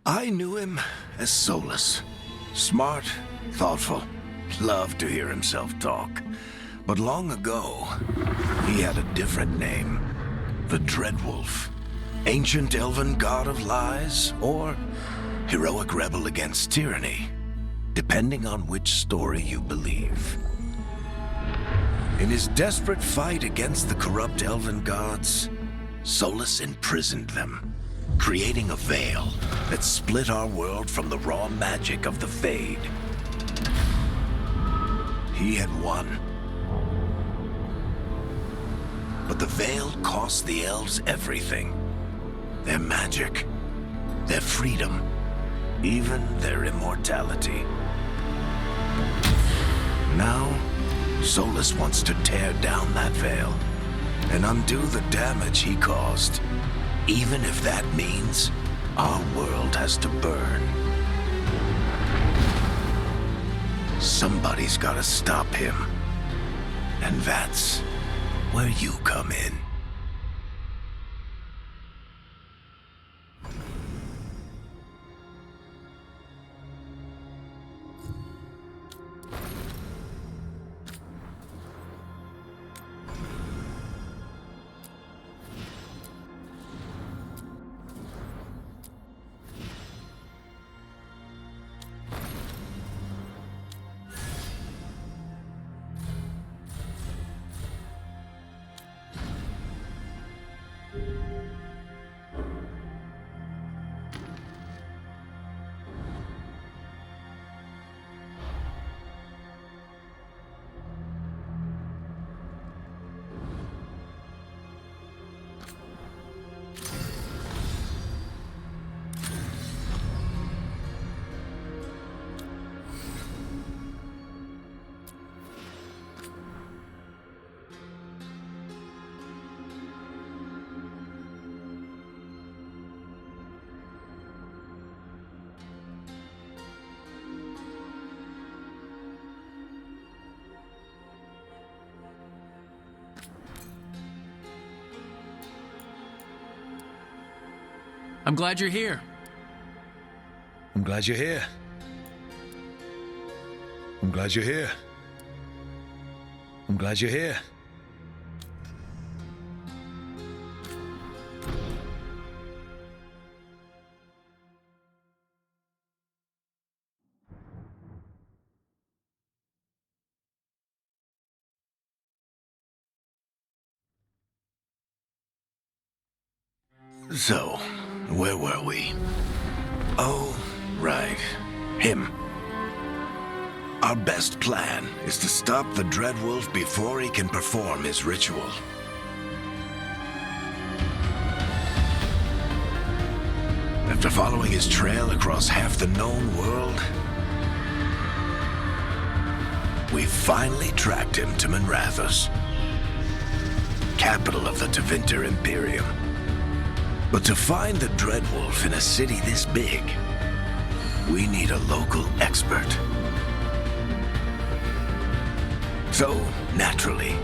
I knew him as Solus. Smart, thoughtful, loved to hear himself talk. But long ago, he had a different name. The Dreadwolf. Ancient elven god of lies, or heroic rebel against tyranny, depending on which story you believe. In his desperate fight against the corrupt elven gods, Solus imprisoned them, creating a veil that split our world from the raw magic of the Fade. He had won. But the veil cost the elves everything. Their magic, their freedom, even their immortality. Now, Solus wants to tear down that veil and undo the damage he caused, even if that means our world has to burn. Somebody's gotta stop him, and that's where you come in. I'm glad you're here. I'm glad you're here. I'm glad you're here. I'm glad you're here. So, where were we? Oh, right. Him. Our best plan is to stop the Dreadwolf before he can perform his ritual. After following his trail across half the known world, we finally tracked him to Minrathous, capital of the Tevinter Imperium. But to find the Dreadwolf in a city this big, we need a local expert. So, naturally,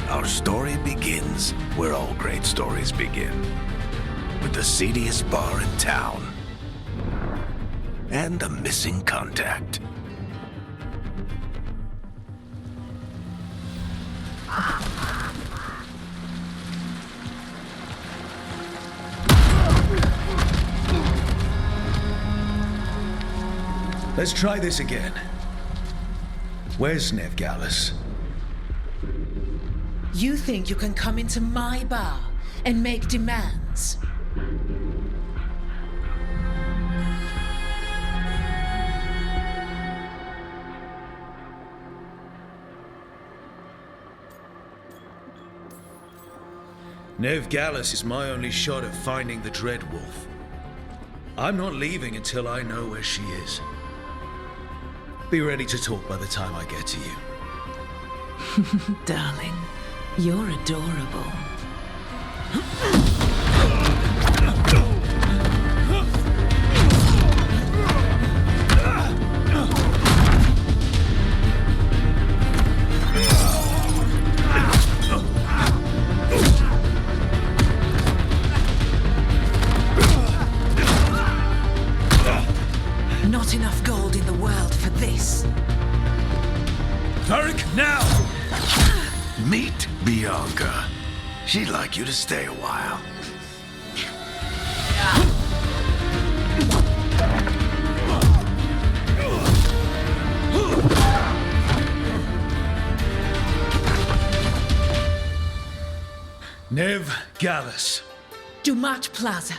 our story begins where all great stories begin, with the seediest bar in town and a missing contact. Let's try this again. Where's Nevgalis? You think you can come into my bar and make demands? Nevgalis is my only shot at finding the Dreadwolf. I'm not leaving until I know where she is. Be ready to talk by the time I get to you. Darling, you're adorable. Bianca. She'd like you to stay a while. Nev Gallus. Dumat Plaza.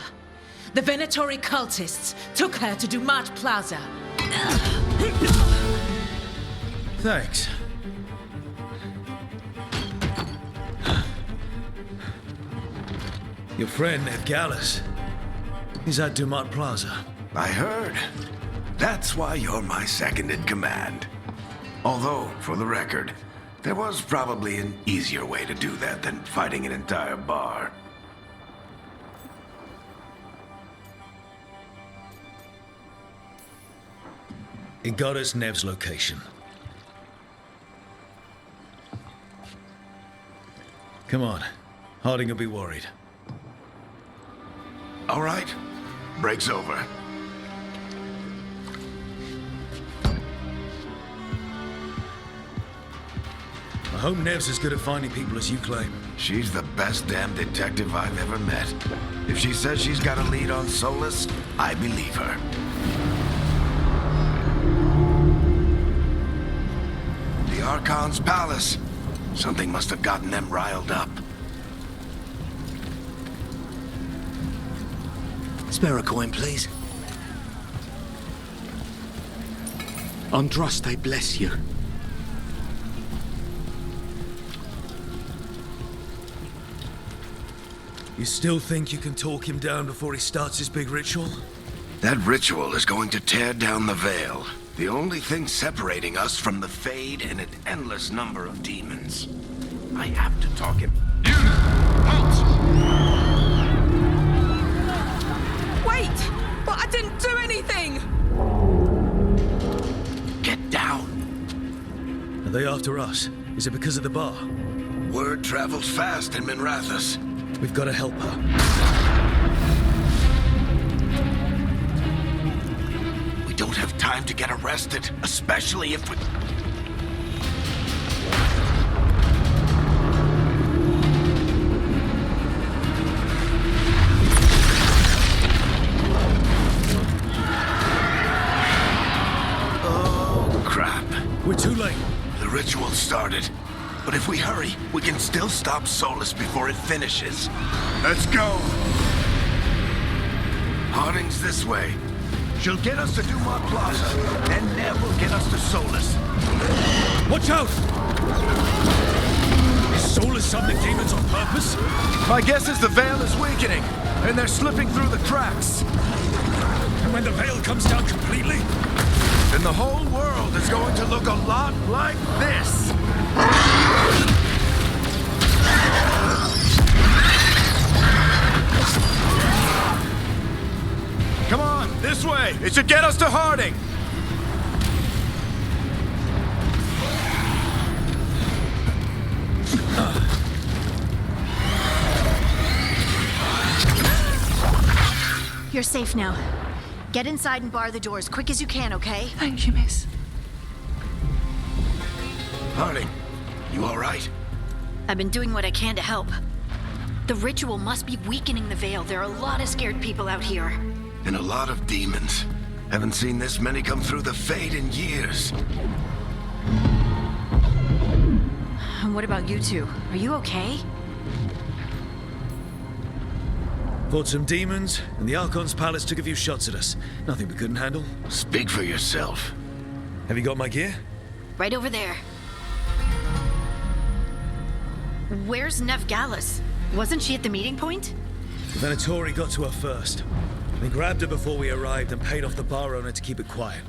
The Venatori cultists took her to Dumat Plaza. Thanks. Your friend, Nev Gallus, he's at Dumat Plaza. I heard. That's why you're my second in command. Although, for the record, there was probably an easier way to do that than fighting an entire bar. It got us Nev's location. Come on. Harding will be worried. All right. Break's over. I hope Nev's as good at finding people as you claim. She's the best damn detective I've ever met. If she says she's got a lead on Solus, I believe her. The Archon's palace. Something must have gotten them riled up. Spare a coin, please. Andraste bless you. You still think you can talk him down before he starts his big ritual? That ritual is going to tear down the veil. The only thing separating us from the Fade and an endless number of demons. I have to talk him. Wait! But I didn't do anything! Get down. Are they after us? Is it because of the bar? Word travels fast in Minrathous. We've got to help her. We don't have time to get arrested, especially if we... Oh, crap. We're too late. The ritual started. But if we hurry, we can still stop Solus before it finishes. Let's go! Harding's this way. She'll get us to Dumat Plaza, then Nev will get us to Solus. Watch out! Is Solus summoning demons on purpose? My guess is the veil is weakening, and they're slipping through the cracks. And when the veil comes down completely? Then the whole world is going to look a lot like this. Come on, this way. It should get us to Harding. You're safe now. Get inside and bar the doors quick as you can, okay? Thank you, miss. Harding, you all right? I've been doing what I can to help. The ritual must be weakening the veil. There are a lot of scared people out here. And a lot of demons. Haven't seen this many come through the Fade in years. And what about you two? Are you okay? Fought some demons, and the Archon's palace took a few shots at us. Nothing we couldn't handle. Speak for yourself. Have you got my gear? Right over there. Where's Nev Gallus? Wasn't she at the meeting point? The Venatori got to her first. They grabbed her before we arrived and paid off the bar owner to keep it quiet.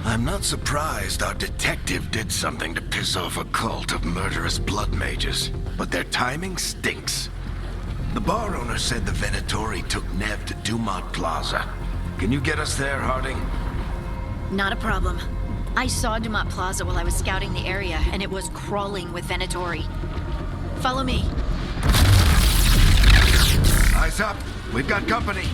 I'm not surprised our detective did something to piss off a cult of murderous blood mages, but their timing stinks. The bar owner said the Venatori took Nev to Dumat Plaza. Can you get us there, Harding? Not a problem. I saw Dumat Plaza while I was scouting the area, and it was crawling with Venatori. Follow me. Eyes up. We've got company.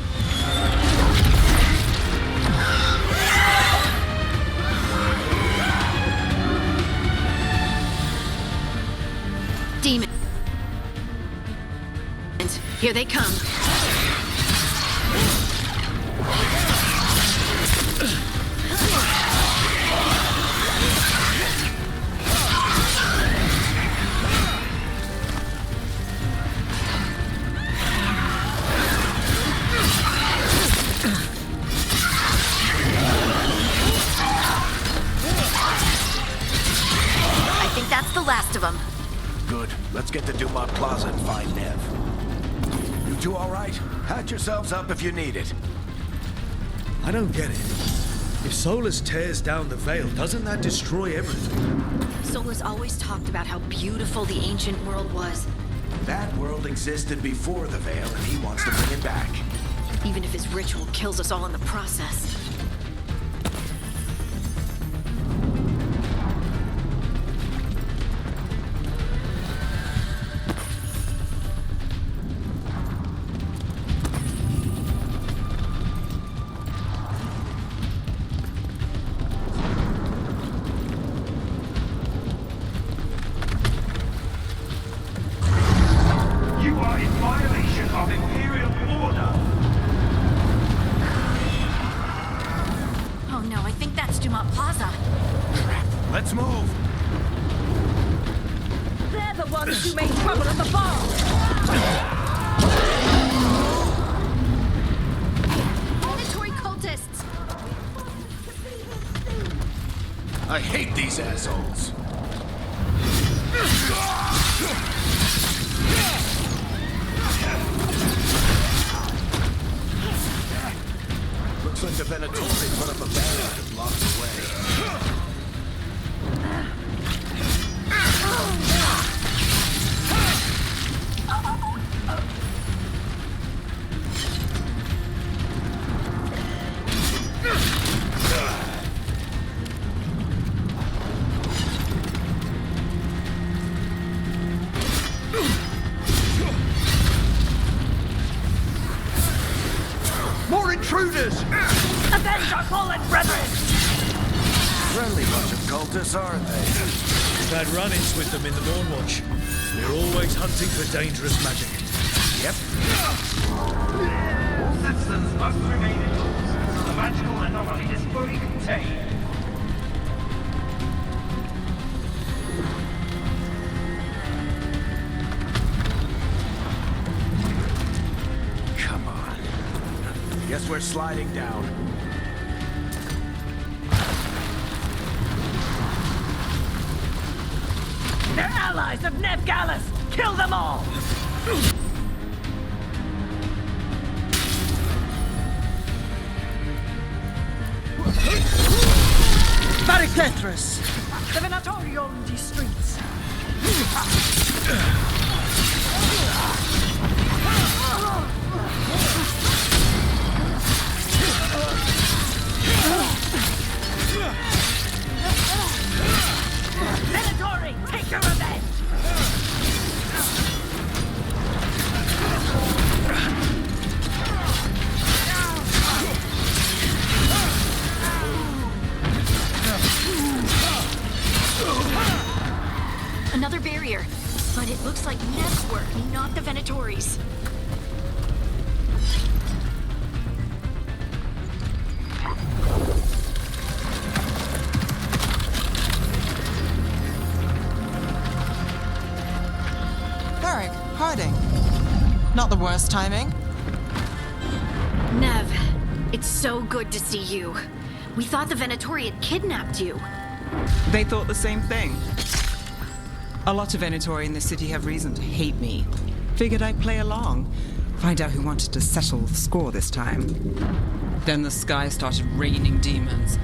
Demon. Here they come. I think that's the last of them. Good. Let's get to Dumont Plaza and find Nev. You two all right? Hatch yourselves up if you need it. I don't get it. If Solus tears down the Veil, doesn't that destroy everything? Solus always talked about how beautiful the ancient world was, That world existed before the Veil, and he wants to bring it back. even if his ritual kills us all in the process. You are in violation of Imperial order. Oh no, I think that's Dumont Plaza. Let's move! They're the ones who made trouble at the bar. Mandatory cultists! I hate these assholes! Looks like the Venatori put up a barrier to block the way. More intruders! Avenge our fallen brethren! Friendly bunch of cultists, aren't they? We've had run-ins with them in the Mornwatch. They're always hunting for dangerous magic. Yep. All citizens must remain indoors until the magical anomaly is fully contained. Come on. Guess we're sliding down. They're allies of Nev Gallus! Kill them all! Baricethrus! The Venatori own these streets! Venatori, take your revenge! Another barrier. But it looks like Nev's work, not the Venatori's. Varric, Harding. Not the worst timing. Nev, it's so good to see you. We thought the Venatori had kidnapped you. They thought the same thing. A lot of Venatori in the city have reason to hate me. Figured I'd play along. Find out who wanted to settle the score this time. Then the sky started raining demons.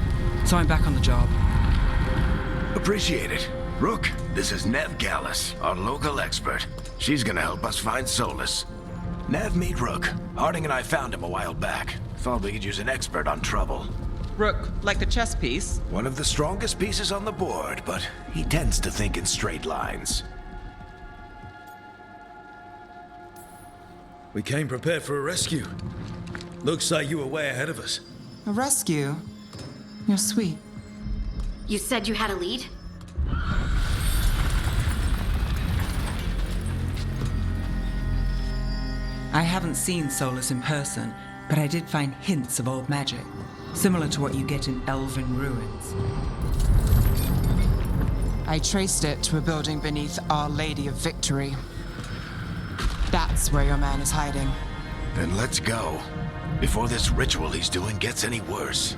So I'm back on the job. Appreciate it. Rook, this is Nev Gallus, our local expert. She's gonna help us find Solus. Nev, meet Rook. Harding and I found him a while back. Thought we could use an expert on trouble. Rook, like the chess piece. One of the strongest pieces on the board, but he tends to think in straight lines. We came prepared for a rescue. Looks like you were way ahead of us. A rescue? You're sweet. You said you had a lead? I haven't seen Solus in person, but I did find hints of old magic, similar to what you get in elven ruins. I traced it to a building beneath Our Lady of Victory. That's where your man is hiding. Then let's go. Before this ritual he's doing gets any worse.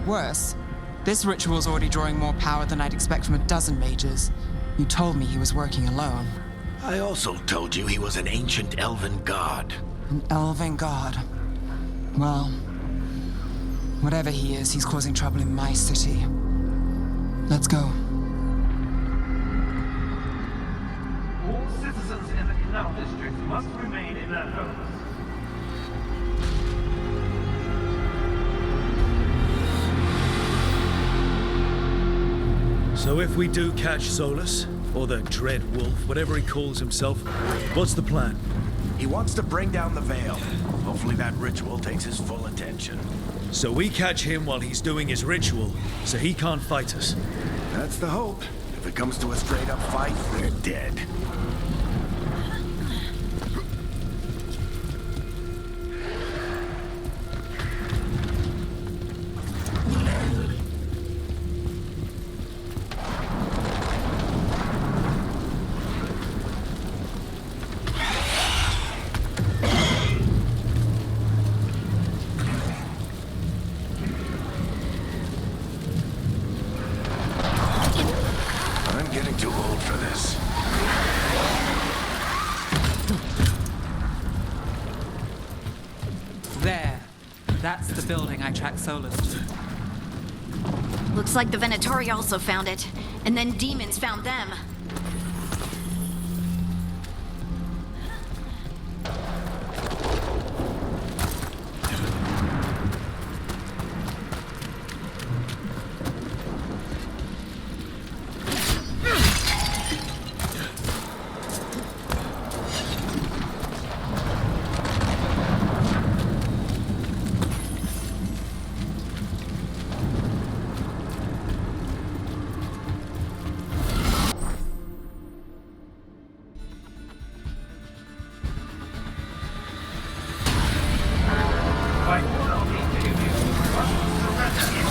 Worse, this ritual's already drawing more power than I'd expect from a dozen mages. You told me he was working alone. I also told you he was an ancient elven god. An elven god. Well, whatever he is, he's causing trouble in my city. Let's go. All citizens in the Canal District must remain in their homes. So if we do catch Solus, or the Dread Wolf, whatever he calls himself, what's the plan? He wants to bring down the veil. Hopefully that ritual takes his full attention. So we catch him while he's doing his ritual, so he can't fight us. That's the hope. If it comes to a straight-up fight, we're dead. I'm getting too old for this. There. That's the building I tracked Solus to. Looks like the Venatori also found it, and then demons found them. By order of the Imperium, you must surrender.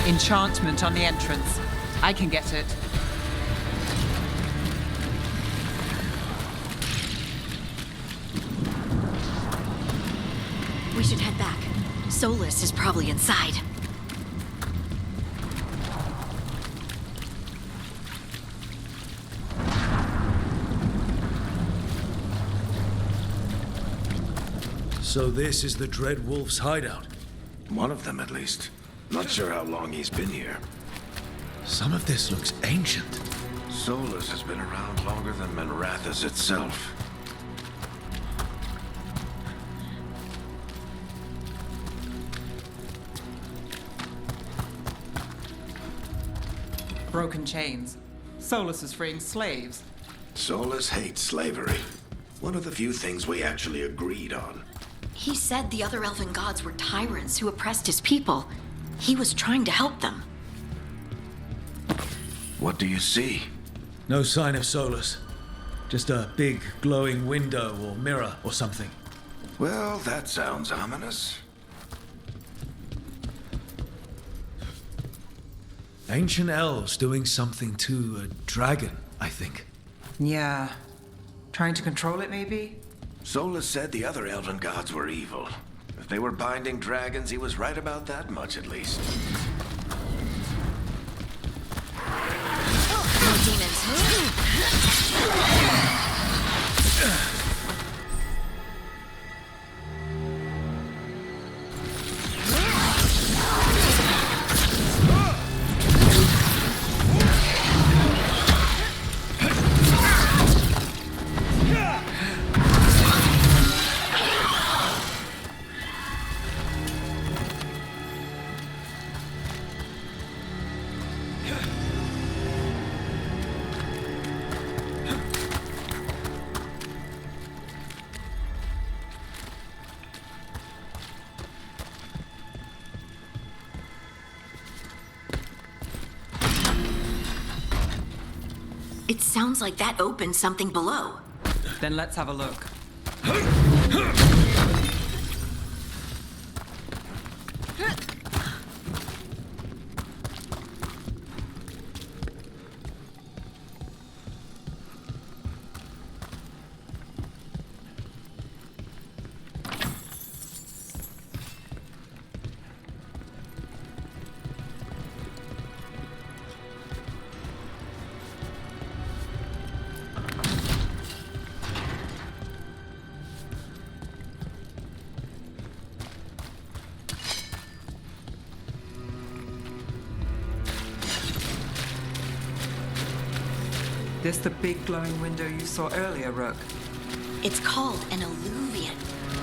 Enchantment on the entrance. I can get it. We should head back. Solus is probably inside. So this is the Dread Wolf's hideout. One of them, at least. Not sure how long he's been here. Some of this looks ancient. Solus has been around longer than Manrathus itself. Broken chains. Solus is freeing slaves. Solus hates slavery. One of the few things we actually agreed on. He said the other elven gods were tyrants who oppressed his people. He was trying to help them. What do you see? No sign of Solus. Just a big glowing window or mirror or something. Well, that sounds ominous. Ancient elves doing something to a dragon, I think. Yeah. Trying to control it, maybe? Solus said the other elven gods were evil. If they were binding dragons, he was right about that much, at least. More demons. It sounds like that opened something below. Then let's have a look. This the big glowing window you saw earlier, Rook? It's called an alluvian.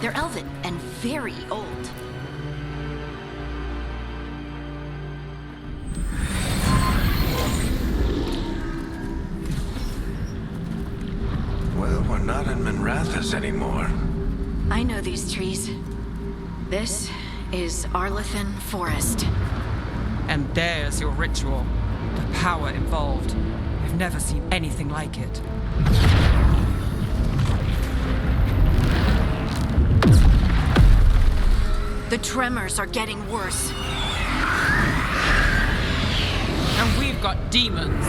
They're elven and very old. Well, we're not in Minrathous anymore. I know these trees. This is Arlethan Forest. And there's your ritual. The power involved. I've never seen anything like it. The tremors are getting worse. And we've got demons.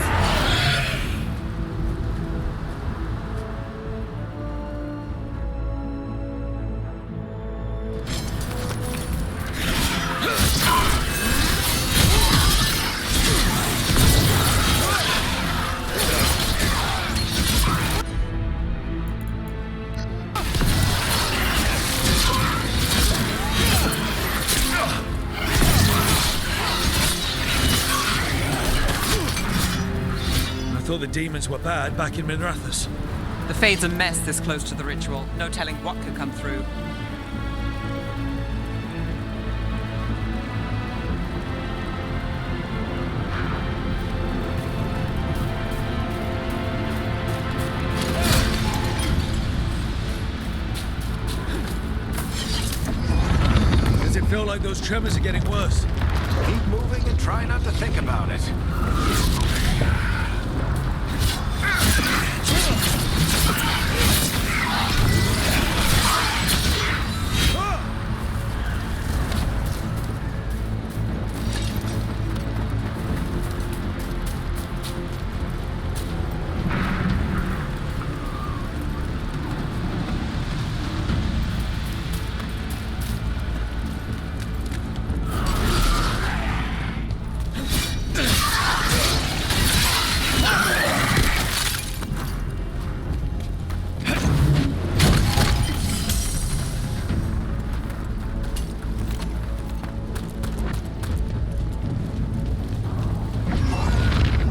I thought the demons were bad back in Minrathous. The Fade's a mess this close to the ritual. No telling what could come through. Does it feel like those tremors are getting worse? Keep moving and try not to think about it.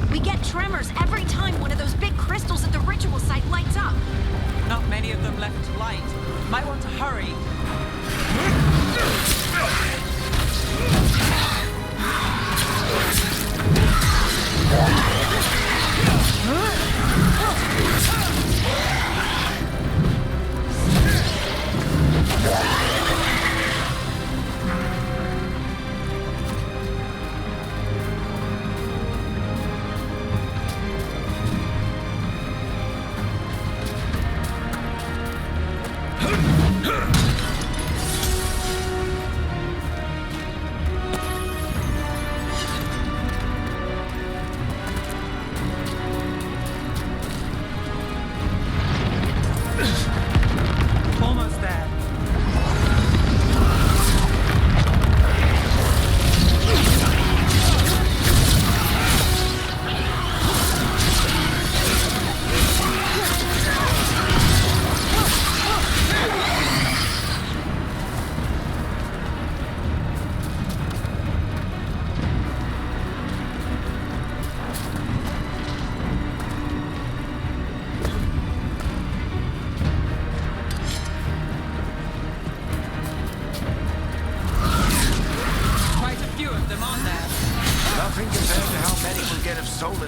We get tremors every time one of those big crystals at the ritual site lights up. Not many of them left to light. Might want to hurry.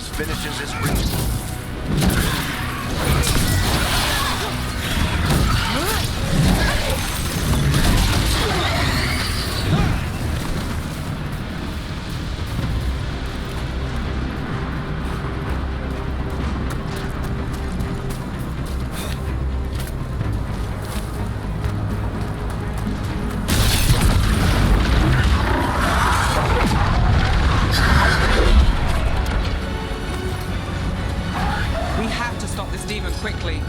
finishes his ritual. We have to stop this demon quickly.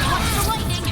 Watch the lightning!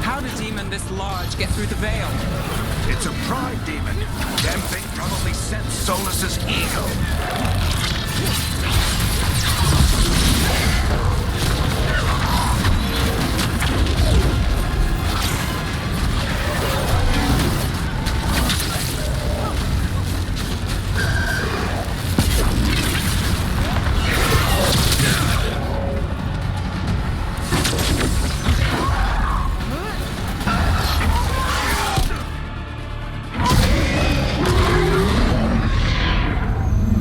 How did a demon this large get through the veil? It's a pride demon. Damn thing probably sensed Solus's ego.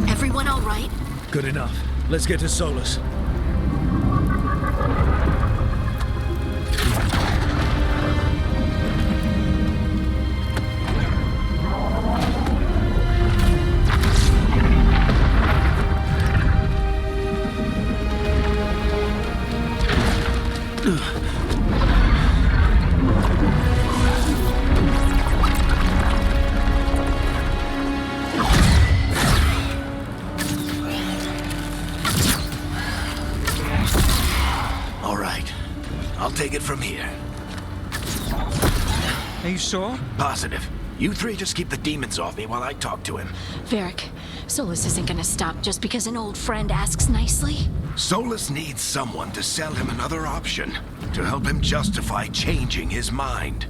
Everyone all right? Good enough. Let's get to Solus. All right. I'll take it from here. Are you sure? Positive. You three just keep the demons off me while I talk to him. Varric, Solus isn't gonna stop just because an old friend asks nicely. Solus needs someone to sell him another option, to help him justify changing his mind.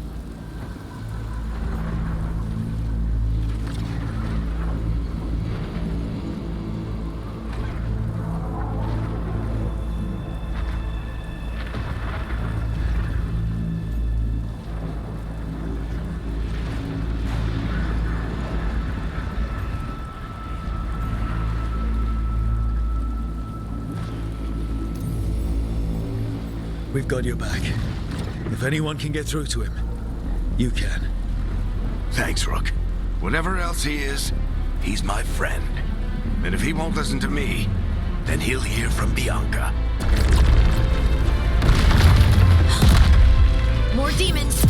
We've got your back. If anyone can get through to him, you can. Thanks, Rook. Whatever else he is, he's my friend. And if he won't listen to me, then he'll hear from Bianca. More demons!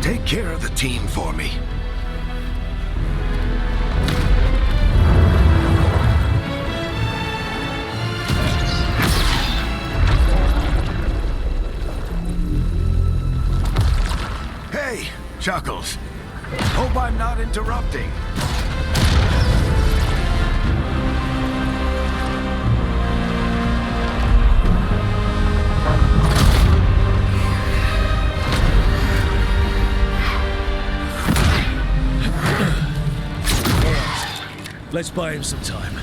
Take care of the team for me. Hey, Chuckles. Hope I'm not interrupting. Let's buy him some time.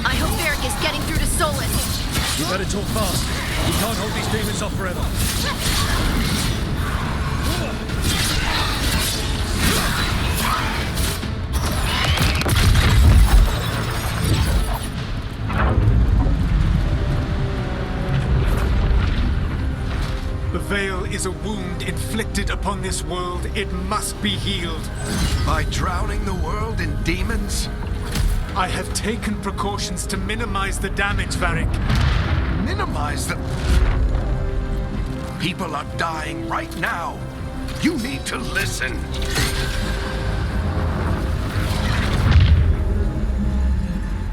I hope Varric is getting through to Solus. You better talk fast. We can't hold these demons off forever. Veil is a wound inflicted upon this world. It must be healed. By drowning the world in demons? I have taken precautions to minimize the damage, Varric. Minimize the... People are dying right now. You need to listen.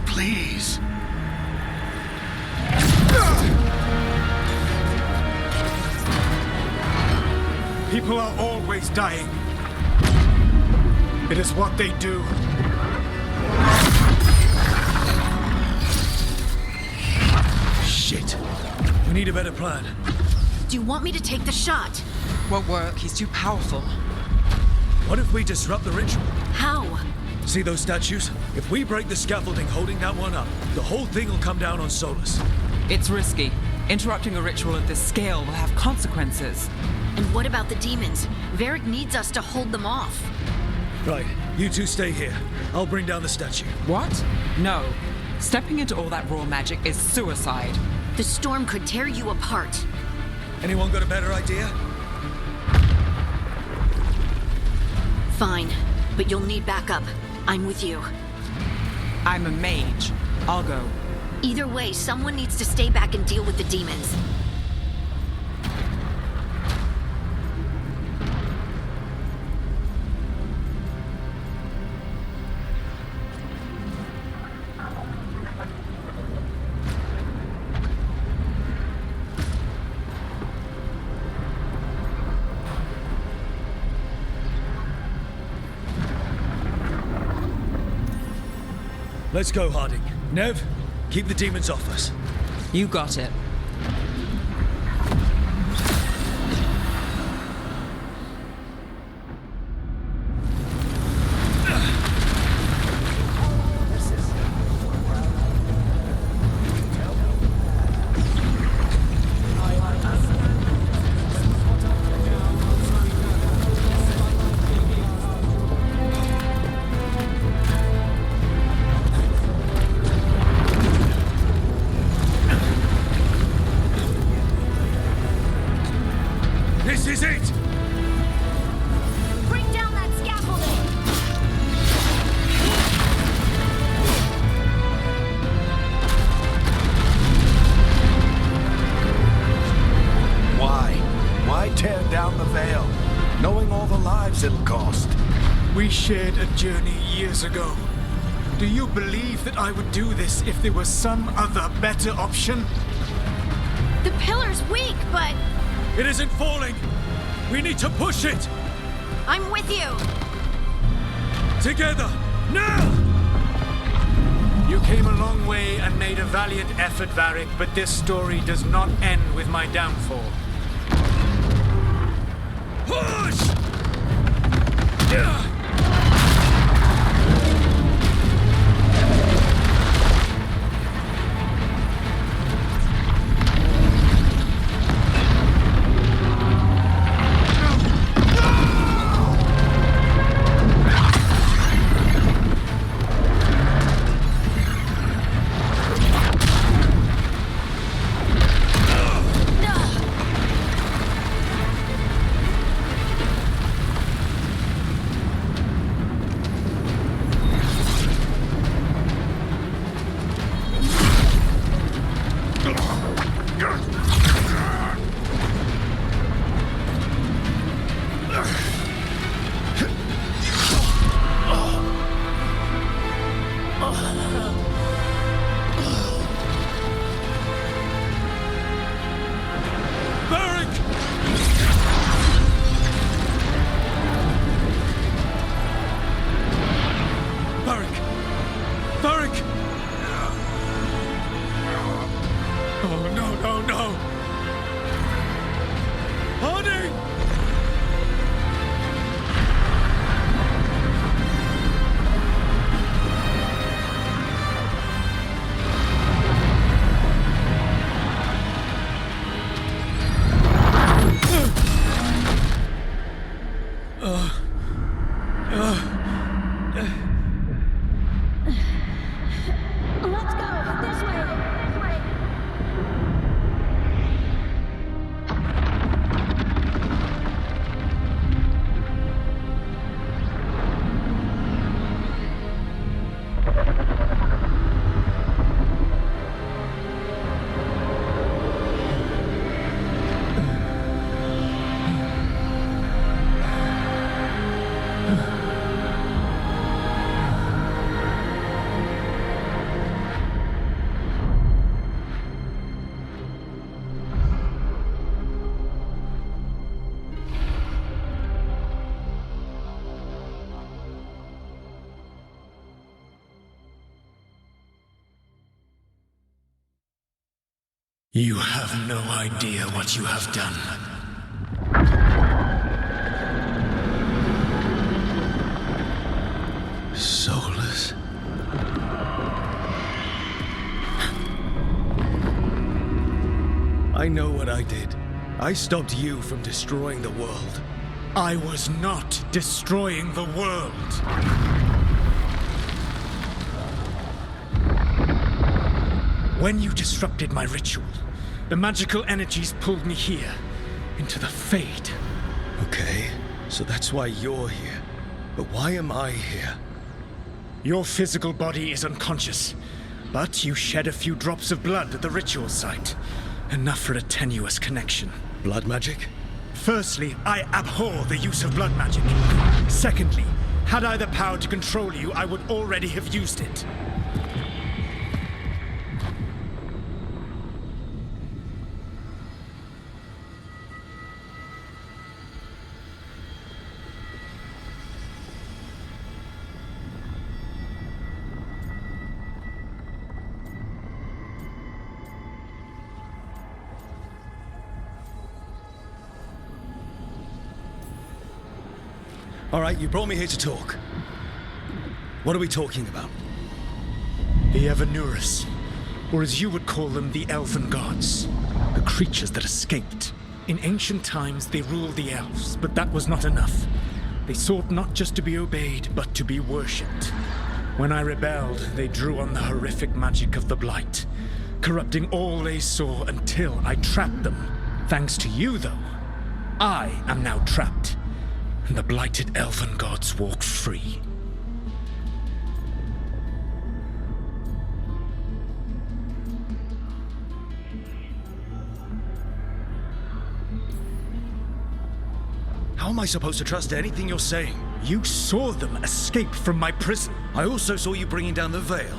Please. People are always dying. It is what they do. Shit. We need a better plan. Do you want me to take the shot? Won't work. He's too powerful. What if we disrupt the ritual? How? See those statues? If we break the scaffolding holding that one up, the whole thing will come down on Solus. It's risky. Interrupting a ritual at this scale will have consequences. And what about the demons? Varric needs us to hold them off. Right, you two stay here. I'll bring down the statue. What? No. Stepping into all that raw magic is suicide. The storm could tear you apart. Anyone got a better idea? Fine, but you'll need backup. I'm with you. I'm a mage. I'll go. Either way, someone needs to stay back and deal with the demons. Let's go, Harding. Nev, keep the demons off us. You got it. This is it! Bring down that scaffolding! Why? Why tear down the Veil, knowing all the lives it'll cost? We shared a journey years ago. Do you believe that I would do this if there was some other better option? The pillar's weak, but It isn't falling! We need to push it! I'm with you! Together! Now! You came a long way and made a valiant effort, Varric, but this story does not end with my downfall. Push! Yeah! Let's go! This way! This way! You have no idea what you have done. Soulless? I know what I did. I stopped you from destroying the world. I was not destroying the world. When you disrupted my ritual, the magical energies pulled me here, into the Fade. Okay, so that's why you're here. But why am I here? Your physical body is unconscious, but you shed a few drops of blood at the ritual site. Enough for a tenuous connection. Blood magic? Firstly, I abhor the use of blood magic. Secondly, had I the power to control you, I would already have used it. All right, you brought me here to talk. What are we talking about? The Evanurus, or as you would call them, the Elven Gods. The creatures that escaped. In ancient times, they ruled the elves, but that was not enough. They sought not just to be obeyed, but to be worshipped. When I rebelled, they drew on the horrific magic of the Blight, corrupting all they saw until I trapped them. Thanks to you, though, I am now trapped. And the blighted elven gods walk free. How am I supposed to trust anything you're saying? You saw them escape from my prison. I also saw you bringing down the veil.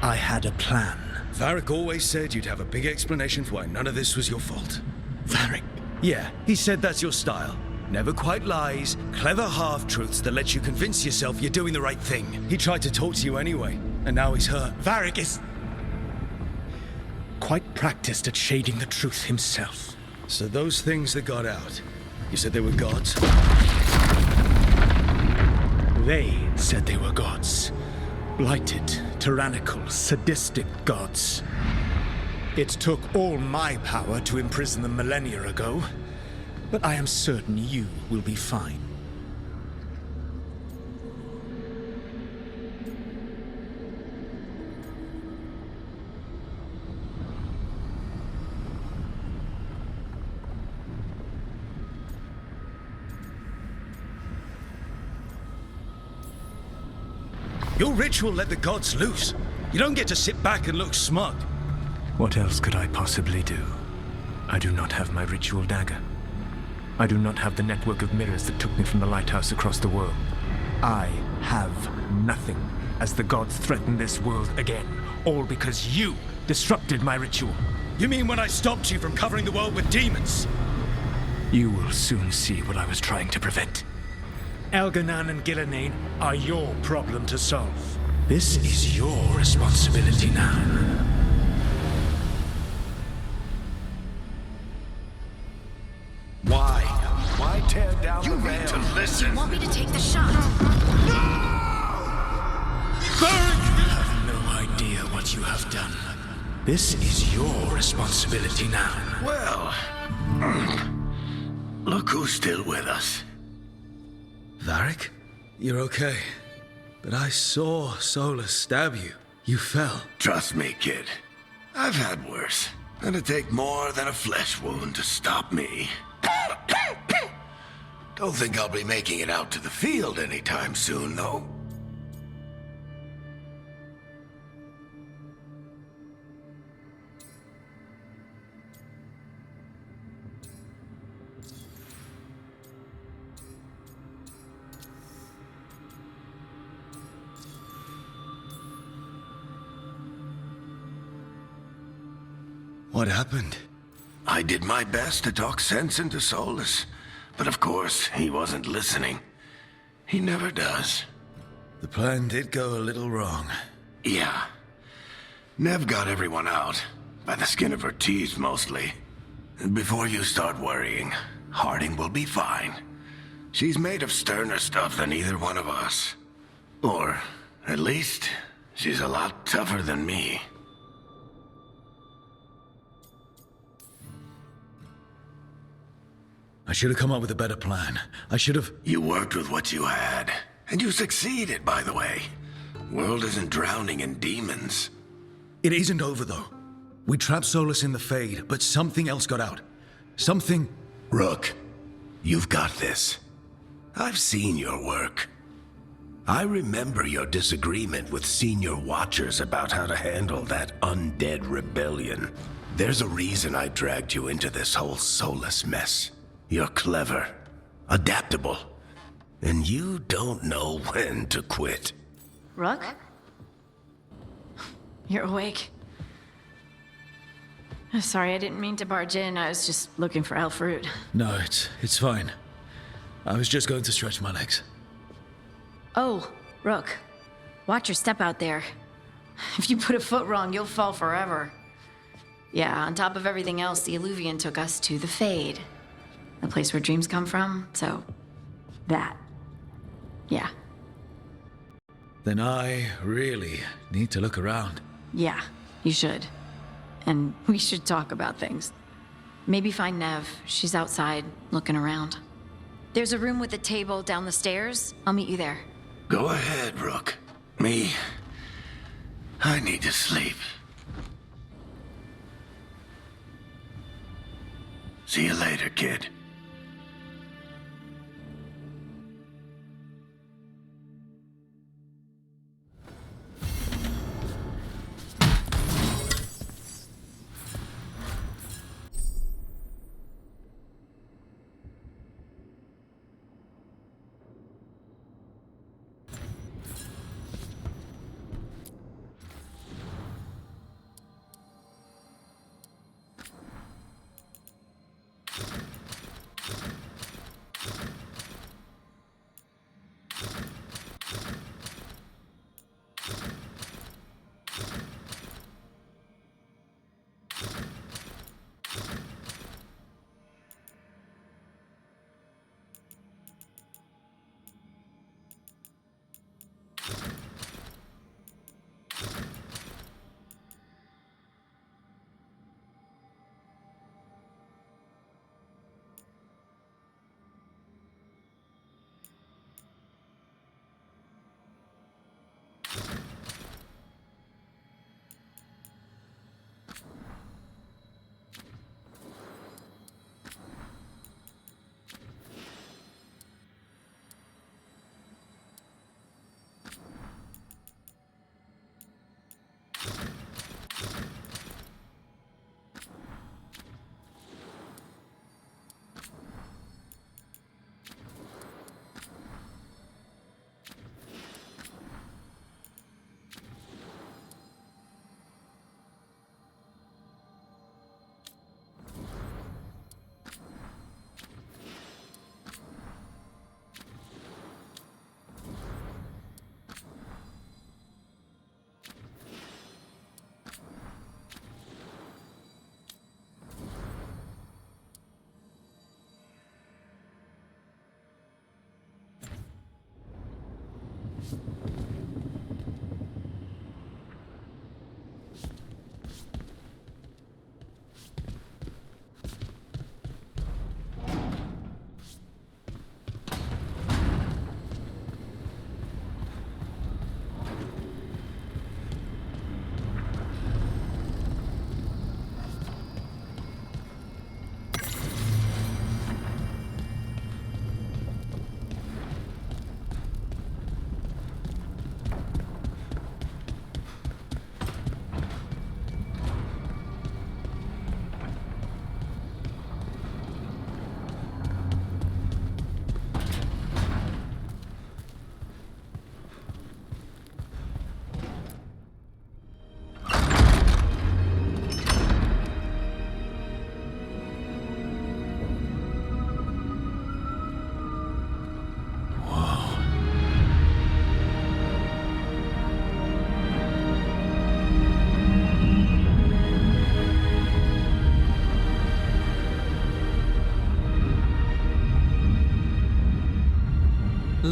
I had a plan. Varric always said you'd have a big explanation for why none of this was your fault. Varric? Yeah, he said that's your style. Never quite lies, clever half-truths that let you convince yourself you're doing the right thing. He tried to talk to you anyway, and now he's hurt. Varric is quite practiced at shading the truth himself. So those things that got out, you said they were gods? They said they were gods. Blighted, tyrannical, sadistic gods. It took all my power to imprison them millennia ago, but I am certain you will be fine. Your ritual let the gods loose. You don't get to sit back and look smug. What else could I possibly do? I do not have my ritual dagger. I do not have the network of mirrors that took me from the lighthouse across the world. I have nothing as the gods threaten this world again, all because you disrupted my ritual. You mean when I stopped you from covering the world with demons? You will soon see what I was trying to prevent. Elganan and Gillenane are your problem to solve. This is your responsibility now. Why tear down the veil? You need to listen. You want me to take the shot? You have no idea what you have done. This is your responsibility now. Well, look who's still with us. Varric? You're okay. But I saw Solus stab you. You fell. Trust me, kid. I've had worse. It'd take more than a flesh wound to stop me. Don't think I'll be making it out to the field anytime soon, though. What happened? I did my best to talk sense into Solus, but of course, he wasn't listening. He never does. The plan did go a little wrong. Yeah. Nev got everyone out. By the skin of her teeth, mostly. And before you start worrying, Harding will be fine. She's made of sterner stuff than either one of us. Or, at least, she's a lot tougher than me. I should have come up with a better plan. I should have... You worked with what you had. And you succeeded, by the way. World isn't drowning in demons. It isn't over, though. We trapped Solus in the Fade, but something else got out. Something... Rook, you've got this. I've seen your work. I remember your disagreement with senior Watchers about how to handle that undead rebellion. There's a reason I dragged you into this whole Solus mess. You're clever, adaptable, and you don't know when to quit. Rook? You're awake. Sorry, I didn't mean to barge in. I was just looking for elf fruit. No, it's fine. I was just going to stretch my legs. Oh, Rook. Watch your step out there. If you put a foot wrong, you'll fall forever. Yeah, on top of everything else, the Illuvian took us to the Fade. The place where dreams come from, so... that. Yeah. Then I really need to look around. Yeah, you should. And we should talk about things. Maybe find Nev. She's outside, looking around. There's a room with a table down the stairs. I'll meet you there. Go ahead, Rook. Me, I need to sleep. See you later, kid.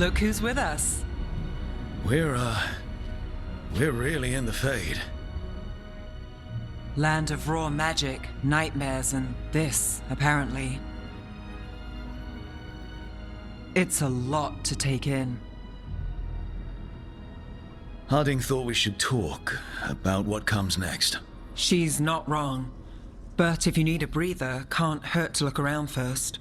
Look who's with us. We're really in the Fade. Land of raw magic, nightmares, and this, apparently. It's a lot to take in. Harding thought we should talk about what comes next. She's not wrong. But if you need a breather, can't hurt to look around first.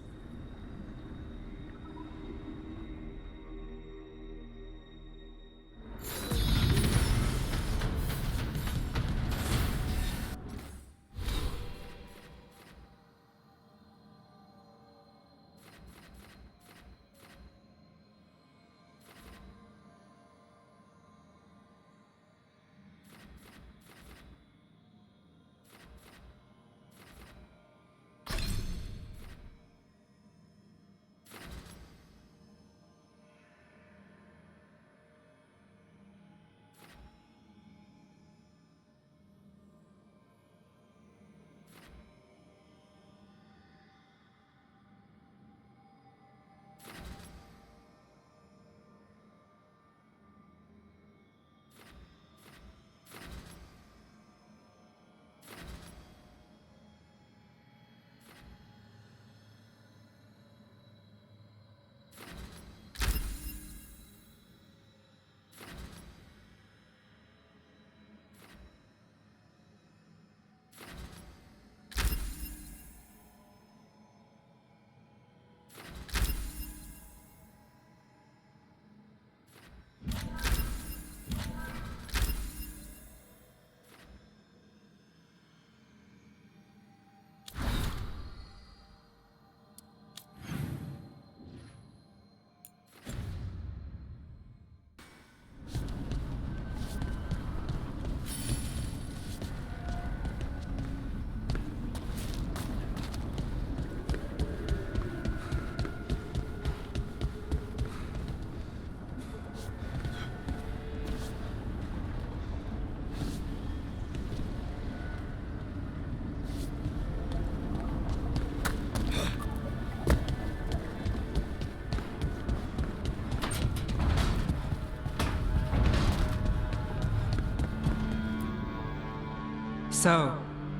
So,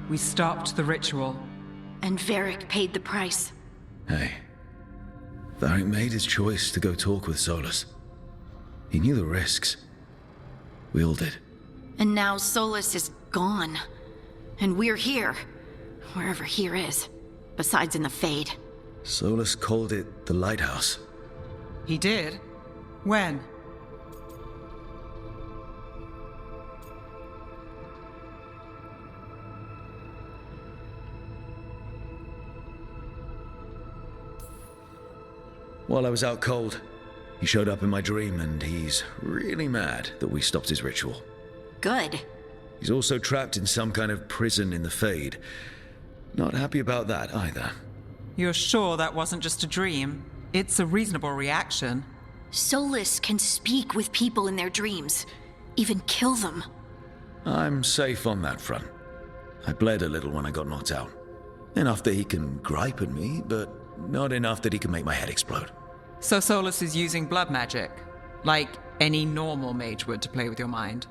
we stopped the ritual. And Varric paid the price. Hey, Varric made his choice to go talk with Solus. He knew the risks. We all did. And now Solus is gone. And we're here. Wherever here is. Besides in the Fade. Solus called it the Lighthouse. He did? When? While I was out cold, he showed up in my dream, and he's really mad that we stopped his ritual. Good. He's also trapped in some kind of prison in the Fade. Not happy about that either. You're sure that wasn't just a dream? It's a reasonable reaction. Solus can speak with people in their dreams. Even kill them. I'm safe on that front. I bled a little when I got knocked out. Enough that he can gripe at me, but not enough that he can make my head explode. So Solus is using blood magic, like any normal mage would to play with your mind.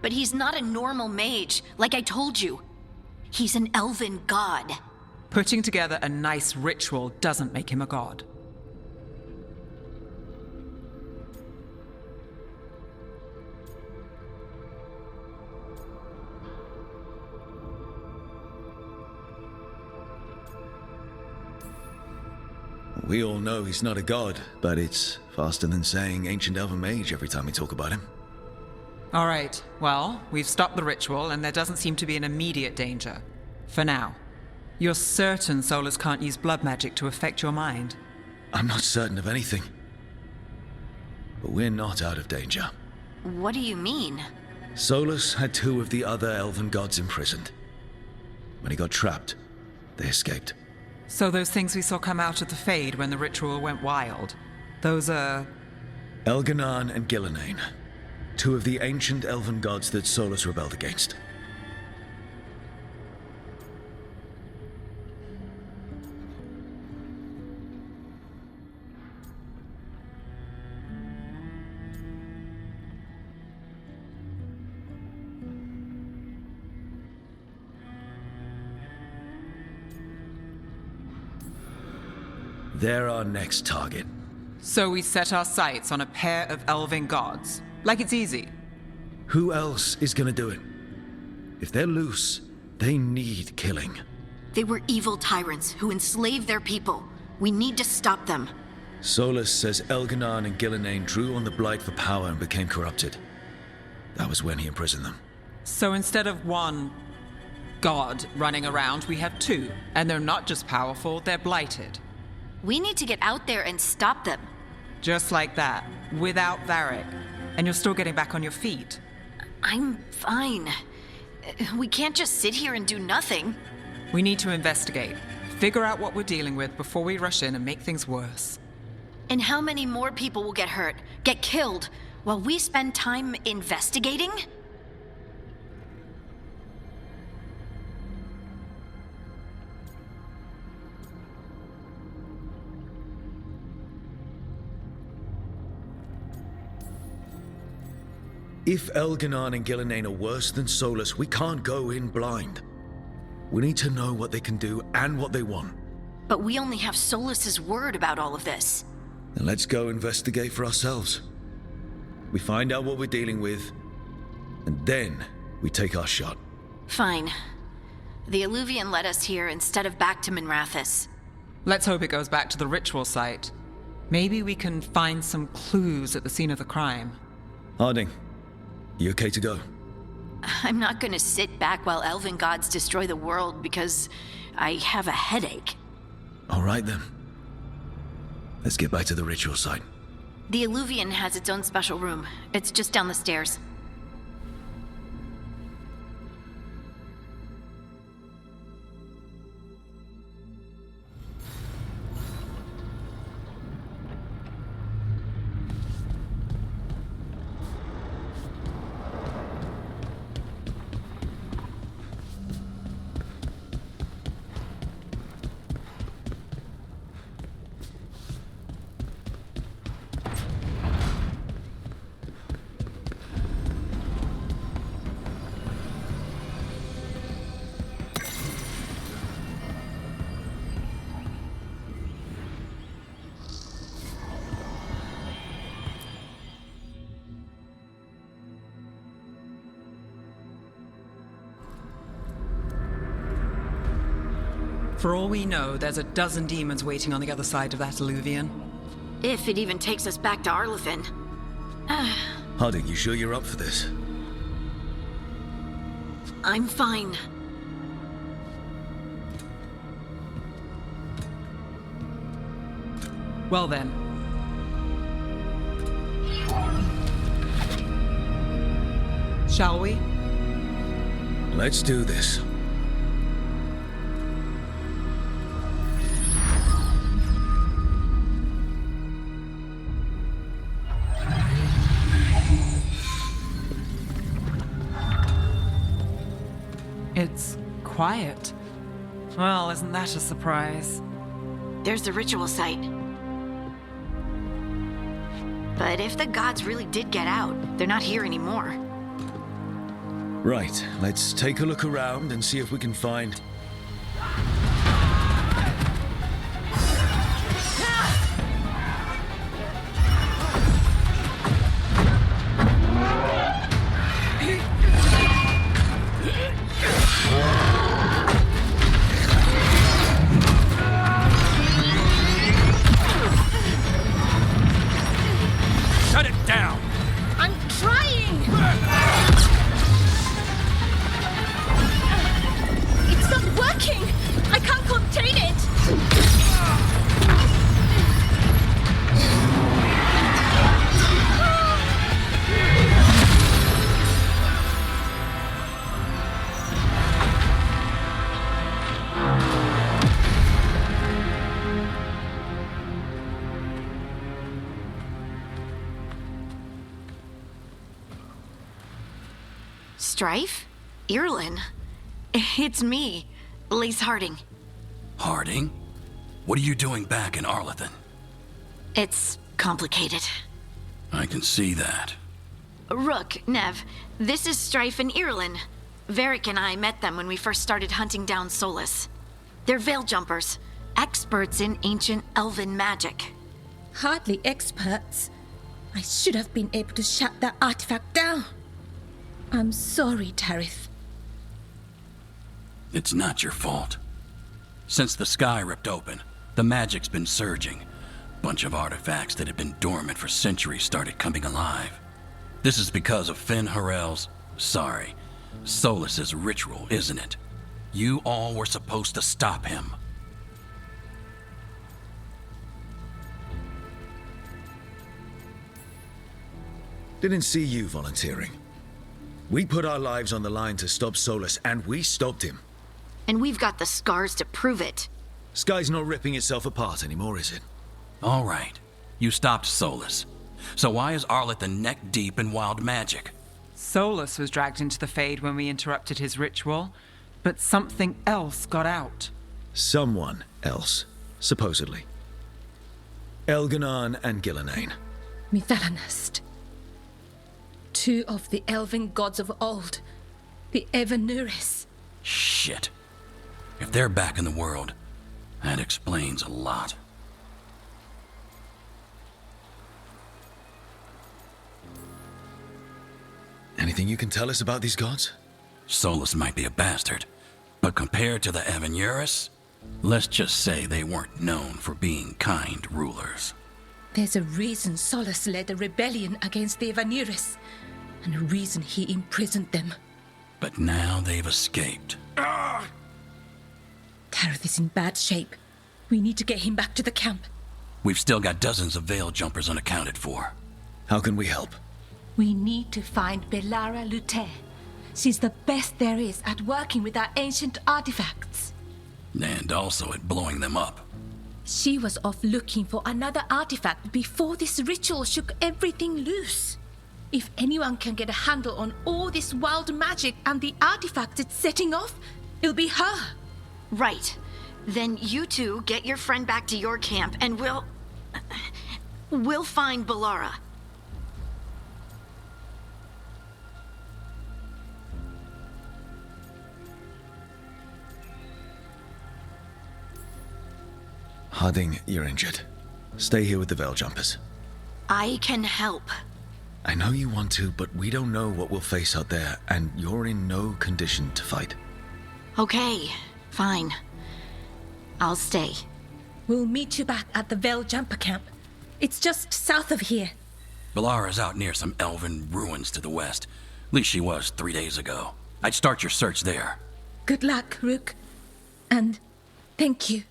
But he's not a normal mage, like I told you. He's an elven god. Putting together a nice ritual doesn't make him a god. We all know he's not a god, but it's faster than saying ancient elven mage every time we talk about him. All right, well, we've stopped the ritual and there doesn't seem to be an immediate danger. For now. You're certain Solus can't use blood magic to affect your mind? I'm not certain of anything. But we're not out of danger. What do you mean? Solus had two of the other elven gods imprisoned. When he got trapped, they escaped. So those things we saw come out of the Fade when the ritual went wild, those are... Elganan and Gillenane. Two of the ancient elven gods that Solus rebelled against. They're our next target. So we set our sights on a pair of elven gods. Like it's easy. Who else is gonna do it? If they're loose, they need killing. They were evil tyrants who enslaved their people. We need to stop them. Solus says Elganon and Gillenane drew on the Blight for power and became corrupted. That was when he imprisoned them. So instead of one god running around, we have two. And they're not just powerful, they're blighted. We need to get out there and stop them. Just like that, without Varric. And you're still getting back on your feet. I'm fine. We can't just sit here and do nothing. We need to investigate. Figure out what we're dealing with before we rush in and make things worse. And how many more people will get hurt, get killed, while we spend time investigating? If Elganon and Gillenane are worse than Solus, we can't go in blind. We need to know what they can do and what they want. But we only have Solus's word about all of this. Then let's go investigate for ourselves. We find out what we're dealing with, and then we take our shot. Fine. The Illuvian led us here instead of back to Minrathous. Let's hope it goes back to the ritual site. Maybe we can find some clues at the scene of the crime. Harding, you okay to go? I'm not gonna sit back while elven gods destroy the world because I have a headache. All right then. Let's get back to the ritual site. The Illuvian has its own special room. It's just down the stairs. For all we know, there's a dozen demons waiting on the other side of that Illuvian. If it even takes us back to Arlethan. Harding, you sure you're up for this? I'm fine. Well then. Shall we? Let's do this. It's quiet. Well, isn't that a surprise? There's the ritual site. But if the gods really did get out, they're not here anymore. Right, let's take a look around and see if we can find... Shut it down! I'm trying! It's not working! I can't contain it! Strife? Irlin? It's me, Lace Harding. Harding? What are you doing back in Arlethan? It's complicated. I can see that. Rook, Nev, this is Strife and Irlin. Varric and I met them when we first started hunting down Solus. They're veil jumpers, experts in ancient elven magic. Hardly experts. I should have been able to shut that artifact down. I'm sorry, Tarith. It's not your fault. Since the sky ripped open, the magic's been surging. Bunch of artifacts that had been dormant for centuries started coming alive. This is because of Finn Harel's, Solus's ritual, isn't it? You all were supposed to stop him. Didn't see you volunteering. We put our lives on the line to stop Solus, and we stopped him. And we've got the scars to prove it. Sky's not ripping itself apart anymore, is it? All right. You stopped Solus. So why is Arleth neck deep in wild magic? Solus was dragged into the Fade when we interrupted his ritual, but something else got out. Someone else, supposedly. Elganon and Gillenane. Mithalanast. Two of the elven gods of old. The Evanuris. Shit. If they're back in the world, that explains a lot. Anything you can tell us about these gods? Solus might be a bastard, but compared to the Evanuris, let's just say they weren't known for being kind rulers. There's a reason Solus led a rebellion against the Evanuris, and a reason he imprisoned them. But now they've escaped. Tarith is in bad shape. We need to get him back to the camp. We've still got dozens of Veil Jumpers unaccounted for. How can we help? We need to find Belara Luther. She's the best there is at working with our ancient artifacts. And also at blowing them up. She was off looking for another artifact before this ritual shook everything loose. If anyone can get a handle on all this wild magic and the artifacts it's setting off, it'll be her. Right. Then you two get your friend back to your camp and we'll find Belara. Harding, you're injured. Stay here with the Veil Jumpers. I can help. I know you want to, but we don't know what we'll face out there, and you're in no condition to fight. Okay, fine. I'll stay. We'll meet you back at the Veil Jumper camp. It's just south of here. Belara's out near some elven ruins to the west. At least she was 3 days ago. I'd start your search there. Good luck, Rook. And thank you.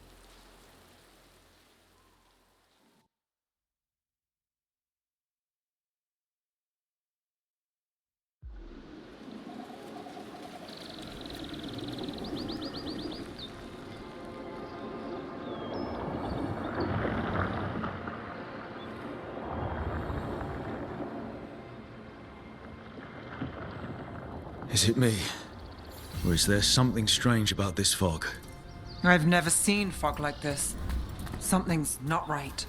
Is it me? Or is there something strange about this fog? I've never seen fog like this. Something's not right.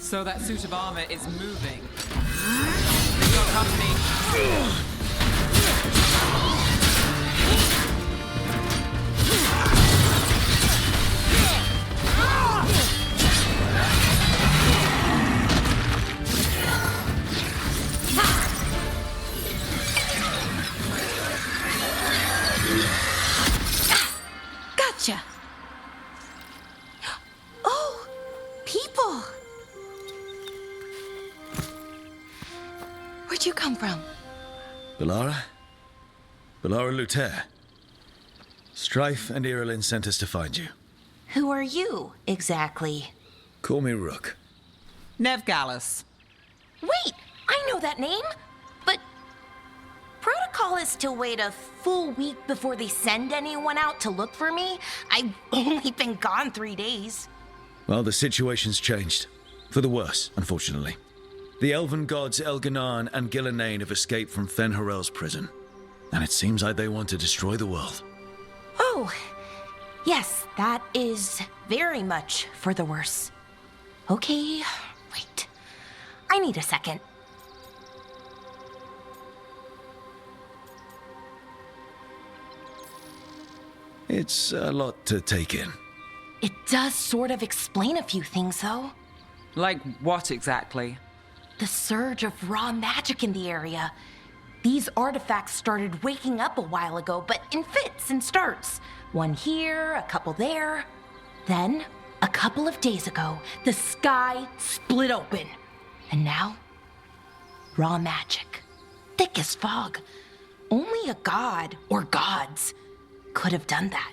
So that suit of armor is moving. Bring your company. Gotcha. Oh, people. Where'd you come from? Belara? Belara Luther. Strife and Irilyn sent us to find you. Who are you, exactly? Call me Rook. Nev Gallus. Wait! I know know that name, but protocol is to wait a full week before they send anyone out to look for me. I've only been gone 3 days. Well, the situation's changed. For the worse, unfortunately. The elven gods Elganan and Gillenane have escaped from Fen'Harel's prison. And it seems like they want to destroy the world. Oh, yes, that is very much for the worse. Okay, wait. I need a second. It's a lot to take in. It does sort of explain a few things, though. Like what exactly? The surge of raw magic in the area. These artifacts started waking up a while ago, but in fits and starts. One here, a couple there. Then, a couple of days ago, the sky split open. And now, raw magic. Thick as fog. Only a god, or gods, could have done that.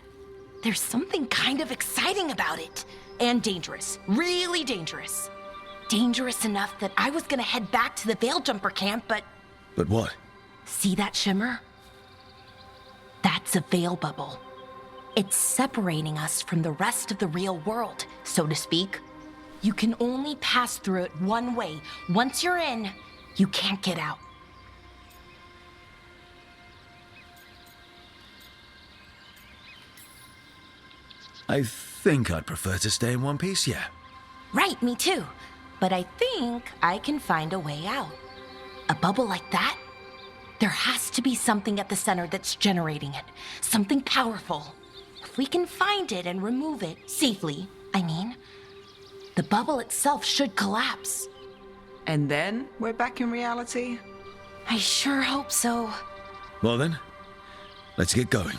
There's something kind of exciting about it. And dangerous. Really dangerous. Dangerous enough that I was gonna head back to the Veil Jumper camp, but... But what? See that shimmer? That's a veil bubble. It's separating us from the rest of the real world, so to speak. You can only pass through it one way. Once you're in, you can't get out. I think I'd prefer to stay in one piece, yeah. Right, me too. But I think I can find a way out. A bubble like that? There has to be something at the center that's generating it. Something powerful. If we can find it and remove it, safely, I mean, the bubble itself should collapse. And then we're back in reality? I sure hope so. Well then, let's get going.